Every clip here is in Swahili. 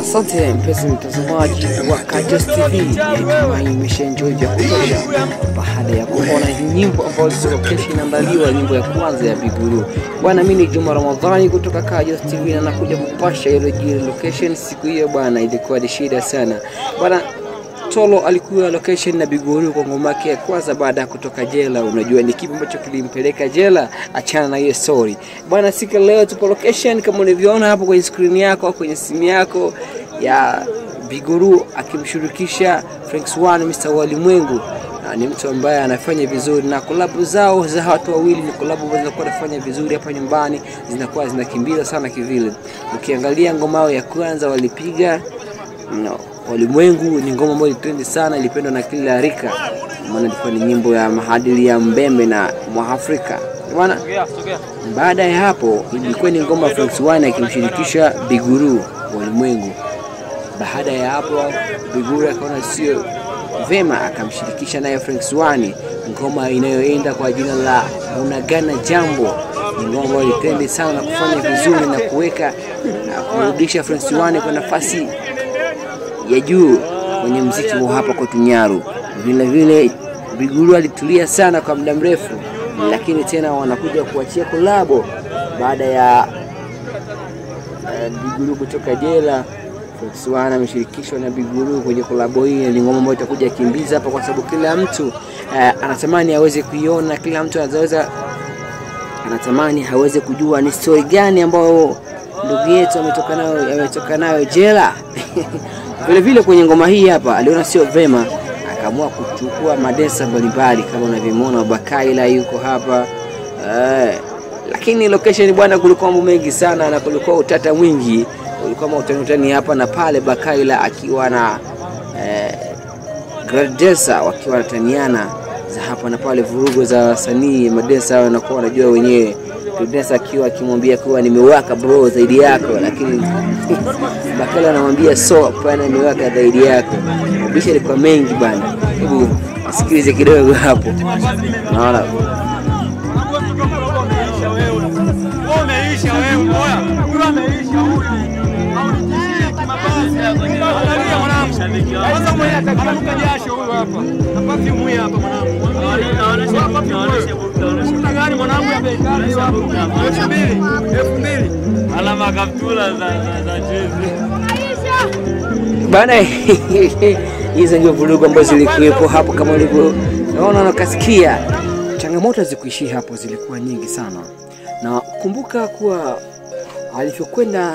Asante mpenzi mtazamaji wa Kajos TV, kama imeshaenjoy vya kutosha baada ya kuona nyimbo ambazo keshaandaliwa, nyimbo ya kwanza ya Biguru. Bwana, mimi ni Juma Ramadhani kutoka Kajos TV na nakuja kupasha ile location. Siku hiyo bwana ilikuwa ni shida sana. Bwana Tolo alikuwa location na Biguru kwa ngoma yake ya kwanza baada ya kutoka jela. Unajua ni kipi ambacho kilimpeleka jela? Achana na hiyo story. Bwana, siku leo tupo location kama unavyoona hapo kwenye screen yako au kwenye simu yako ya Biguru akimshirikisha Frank Swan Mr. Walimwengu. Ni mtu ambaye anafanya vizuri na collab zao za watu wawili ni collab ambazo zinakuwa zinafanya vizuri hapa nyumbani, zinakuwa zinakimbiza sana kivile. Ukiangalia ngoma yao ya kwanza walipiga Walimwengu, ni ngoma ambayo ilitrend sana, ilipendwa na kila rika, maana ilikuwa ni nyimbo ya maadili ya mbembe na Mwafrika. Bwana, baada ya hapo ilikuwa ni ngoma Frank Swan akimshirikisha Biguru Walimwengu. Baada ya hapo Biguru akaona sio vema akamshirikisha naye Frank Swan, ngoma inayoenda kwa jina la Unagana Jambo. Ni ngoma ambayo ilitrend sana na kufanya vizuri na kuweka na kurudisha Frank Swan kwa nafasi ya juu kwenye muziki wa hapa kwa Tunyaru. Vile vile Biguru alitulia sana kwa muda mrefu, lakini tena wanakuja kuachia kolabo baada ya Biguru kutoka jela. Frank Swan ameshirikishwa na Biguru kwenye kolabo hii. Ni ngoma ambayo itakuja kimbiza hapa kwa sababu kila mtu anatamani aweze kuiona, kila mtu anatamani aweze kujua ni story gani ambayo ndugu yetu ametoka nayo jela. Vile vile kwenye ngoma hii hapa aliona sio vema, akaamua kuchukua madensa mbalimbali kama unavyomuona Bakaila yuko hapa. Lakini location bwana kulikuwa mambo mengi sana na kulikuwa utata mwingi, kulikuwa utani hapa na pale, Bakaila akiwa na Gradesa wakiwa wanataniana za hapa na pale, vurugo za wasanii. Madensa wanakuwa wanajua wenyewe, Gradesa akiwa akimwambia kuwa nimewaka bro zaidi yako, lakini Bakaila anamwambia so pana nimewaka zaidi yako. Bisha ilikuwa mengi bana. Hebu sikilize kidogo hapo. Naona umeisha wewe, moya huyu ameisha huyu. Angalia mwanangu, kwanza mwenye atakunuka jasho huyu hapa. Hapa fimu hapa mwanangu. Kuna gani mwanangu ya bei kali hapo? 2000 alama kaptula za jezi bana. Hizo ndio vurugu ambazo zilikuwepo hapo kama ulivyoona na kasikia. Changamoto zikuishi hapo zilikuwa nyingi sana. Na kumbuka kuwa alivyokwenda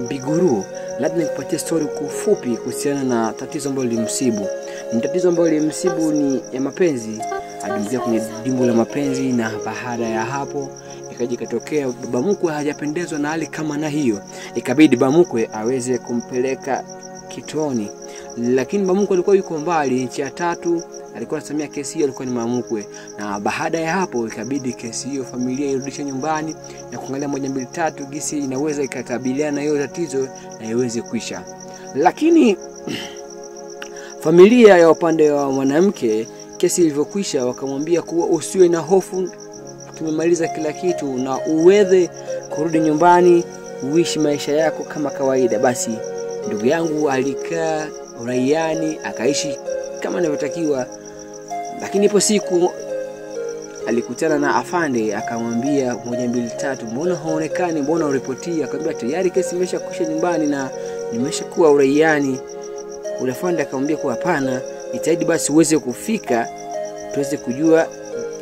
Biguru, labda nikupatie story kwa ufupi kuhusiana na tatizo ambalo lilimsibu. Ni tatizo ambalo lilimsibu ni ya mapenzi. Aliingia kwenye dimbo la mapenzi, na baada ya hapo ikaja katokea baba mkwe hajapendezwa na hali kama na hiyo, ikabidi baba mkwe aweze kumpeleka kituoni. Lakini baba mkwe alikuwa yuko mbali, nchi ya tatu, alikuwa anasamia kesi hiyo, alikuwa ni mama mkwe. Na baada ya hapo ikabidi kesi hiyo familia irudishe nyumbani na kuangalia moja mbili tatu gisi inaweza ikakabiliana na hiyo tatizo na iweze kuisha. Lakini familia ya upande wa mwanamke, kesi ilivyokwisha, wakamwambia kuwa usiwe na hofu, tumemaliza kila kitu na uweze kurudi nyumbani uishi maisha yako kama kawaida. Basi ndugu yangu alikaa uraiani akaishi kama inavyotakiwa. Lakini ipo siku alikutana na afande, akamwambia moja mbili tatu, mbona haonekani, mbona uripotia? Akamwambia tayari kesi imeshakwisha nyumbani na nimeshakuwa uraiani. Ule afande akamwambia kwa hapana, itaidi basi uweze kufika tuweze kujua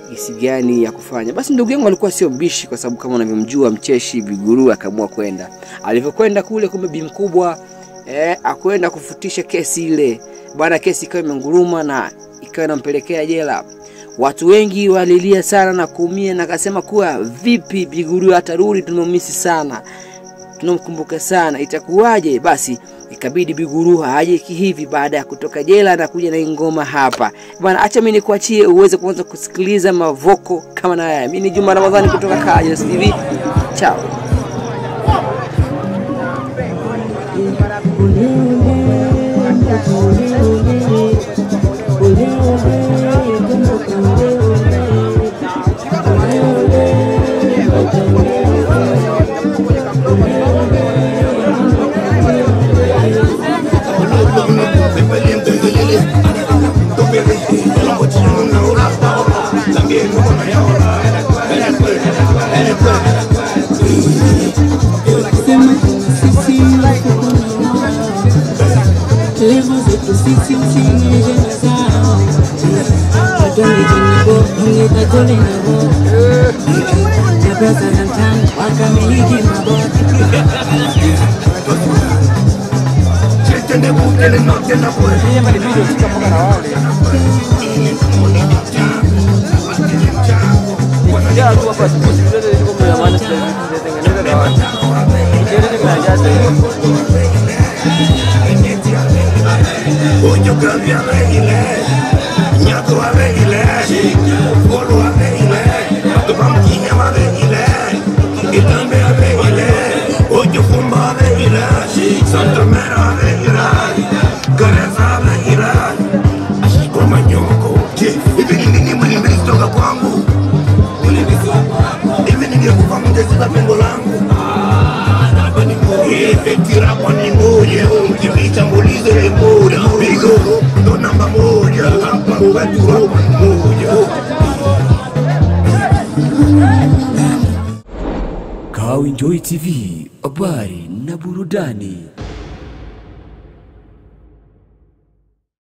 jinsi gani ya kufanya. Basi ndugu yangu alikuwa sio mbishi, kwa sababu kama unavyomjua mcheshi Biguru, akaamua kwenda. Alivyokwenda kule, kumbe bi mkubwa akwenda kufutisha kesi ile. Bwana, kesi ikawa imenguruma na ikawa inampelekea jela. Watu wengi walilia sana na kuumia, na akasema kuwa vipi Biguru atarudi, tumemisi sana, tunamkumbuka sana, itakuwaje? Basi ikabidi Biguru aje hivi baada ya kutoka jela na kuja na ngoma hapa. Bwana, acha mimi nikuachie uweze kuanza kusikiliza mavoko kama na haya. Mimi ni Juma Ramadhani kutoka Kajust TV. Ciao. Kawinjoy TV, habari na burudani.